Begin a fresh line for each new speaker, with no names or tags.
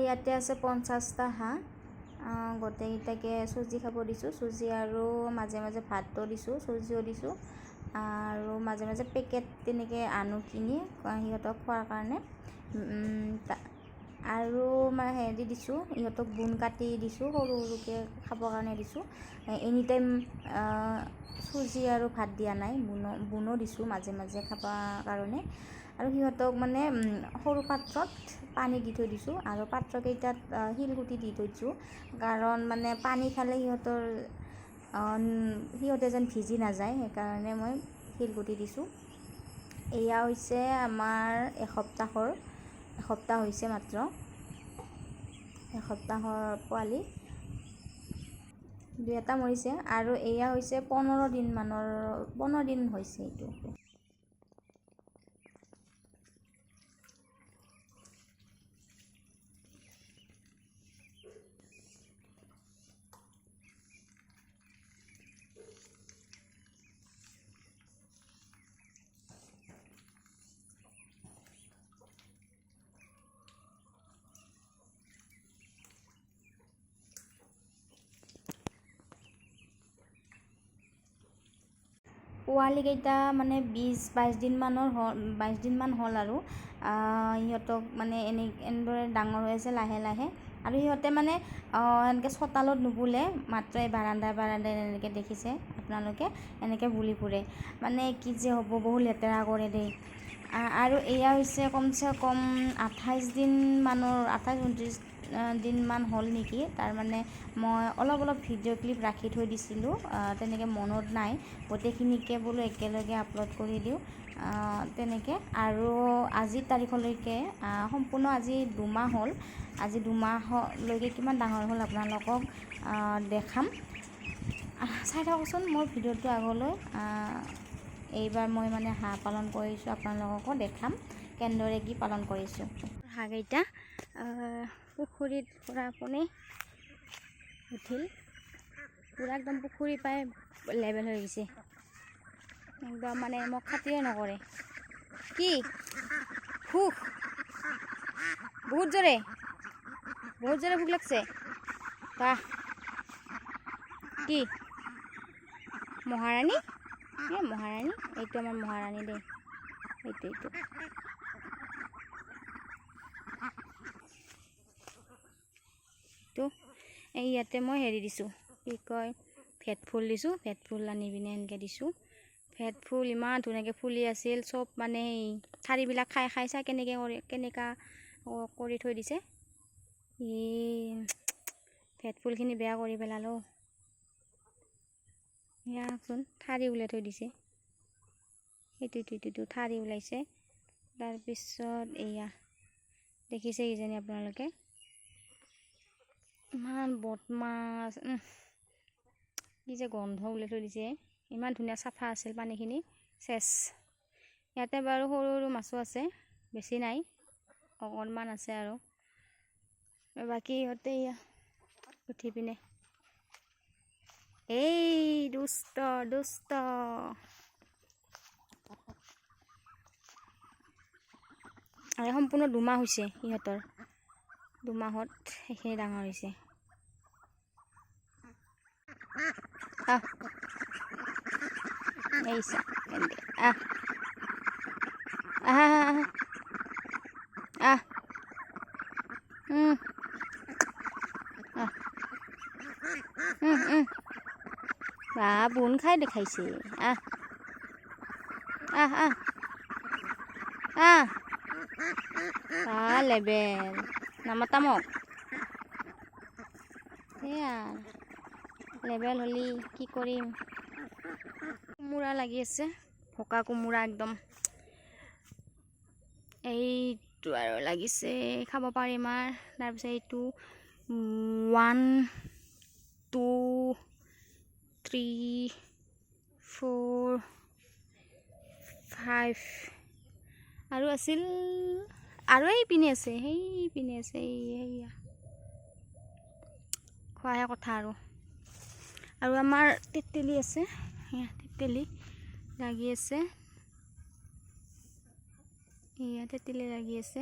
ইয়াতে আছে 50টা হাঁহ। গোটেইকেইটাকে চুজি খাব দিছোঁ। চুজি আৰু মাজে মাজে ভাতো দিছোঁ, চুজিও দিছোঁ আৰু মাজে মাজে পেকেট তেনেকৈ আনো কিনি সিহঁতক খোৱাৰ কাৰণে। আৰু মানে হেৰি দিছোঁ, ইহঁতক বুন কাটি দিছোঁ, সৰু সৰুকৈ খাবৰ কাৰণে দিছোঁ। এনি টাইম চুজি আৰু ভাত দিয়া নাই, বুনো দিছোঁ মাজে মাজে খাবৰ কাৰণে। আৰু সিহঁতক মানে সৰু পাত্ৰত পানী দি থৈ দিছোঁ আৰু পাত্ৰকেইটাত শিলগুটি দি থৈছোঁ, কাৰণ মানে পানী খালে সিহঁতে যেন ভিজি নাযায়, সেইকাৰণে মই শিলগুটি দিছোঁ। এয়া হৈছে আমাৰ এসপ্তাহ হৈছে মাত্ৰ, এসপ্তাহৰ পোৱালি। 2টা মৰিছে আৰু এয়া হৈছে 15 দিন হৈছে এইটো। পোৱালিকেইটা মানে 20-22 দিনমান হ'ল আৰু সিহঁতক মানে এনেদৰে ডাঙৰ হৈ আছে লাহে লাহে। আৰু সিহঁতে মানে এনেকৈ চোতালত নুবুলে, মাত্ৰ এই বাৰান্দাই এনেকৈ দেখিছে আপোনালোকে, এনেকৈ বুলি ফুৰে। মানে কি যে হ'ব, বহুত লেতেৰা কৰে দেই। আৰু এয়া হৈছে কমচে কম 28-29 দিনমান হ'ল নেকি। তাৰমানে মই অলপ ভিডিঅ' ক্লিপ ৰাখি থৈ দিছিলোঁ, তেনেকৈ মনত নাই, গোটেইখিনিকে বোলো একেলগে আপলোড কৰি দিওঁ তেনেকৈ। আৰু আজিৰ তাৰিখলৈকে সম্পূৰ্ণ আজি 2 মাহ হ'ল। আজি 2 মাহলৈকে কিমান ডাঙৰ হ'ল আপোনালোকক দেখাম, চাই থাককচোন মোৰ ভিডিঅ'টো আগলৈ। এইবাৰ মই মানে হাঁহ পালন কৰিছোঁ, আপোনালোককো দেখাম কেনেদৰে কি পালন কৰিছোঁ। হাঁহকেইটা পুখুৰীত পূৰা আপুনি উঠিল, পূৰা একদম পুখুৰী পাই লেভেল হৈ গৈছে একদম, মানে মোক খাতিৰে নকৰে। কি বহুত জোৰে ভোক লাগছে। বাহ, কি মহাৰাণী? মহাৰাণী, এইটো আমাৰ মহাৰাণী দেই, এইটো এই ইয়াতে মই হেৰি দিছোঁ, কি কয়, ভেট ফুল দিছোঁ। ভেট ফুল আনি পিনে এনেকৈ দিছোঁ। ভেট ফুল ইমান ধুনীয়াকৈ ফুলি আছিল, চব মানে এই ঠাৰিবিলাক খাই চাই কেনেকুৱা কৰি থৈ দিছে। ভেট ফুলখিনি বেয়া কৰি পেলালো। ইয়াচোন ঠাৰি ওলাই থৈ দিছে, এইটো ঠাৰি ওলাইছে। তাৰপিছত এয়া দেখিছে কিজানি আপোনালোকে, ইমান বদমাছ, কি যে গন্ধ ওলাই থৈ দিছে। ইমান ধুনীয়া চাফা আছিল পানীখিনি, চেচ। ইয়াতে বাৰু সৰু সৰু মাছো আছে, বেছি নাই, অকণমান আছে আৰু বাকী ইহঁতে উঠি পিনে এই দুষ্ট আৰু সম্পূৰ্ণ 2 মাহ হৈছে ইহঁতৰ, 2 মাহত সেইখিনি ডাঙৰ হৈছে। এইছা বা বুন খাই দেখাইছে। লেবেল নামাতা মোক, সেয়া লেবেল হ'লি কি কৰিম। কোমোৰা লাগি আছে, ভকা কোমোৰা একদম, এইটো আৰু লাগিছে, খাব পাৰিম। আৰু তাৰপিছত এইটো 1 2 3 4 5 আৰু আছিল, আৰু এই পিনে আছে, এইয়া খোৱাহে কথা। আৰু আমাৰ তেতেলী আছে, তেতেলী লাগি আছে, এয়া তেতেলী লাগি আছে।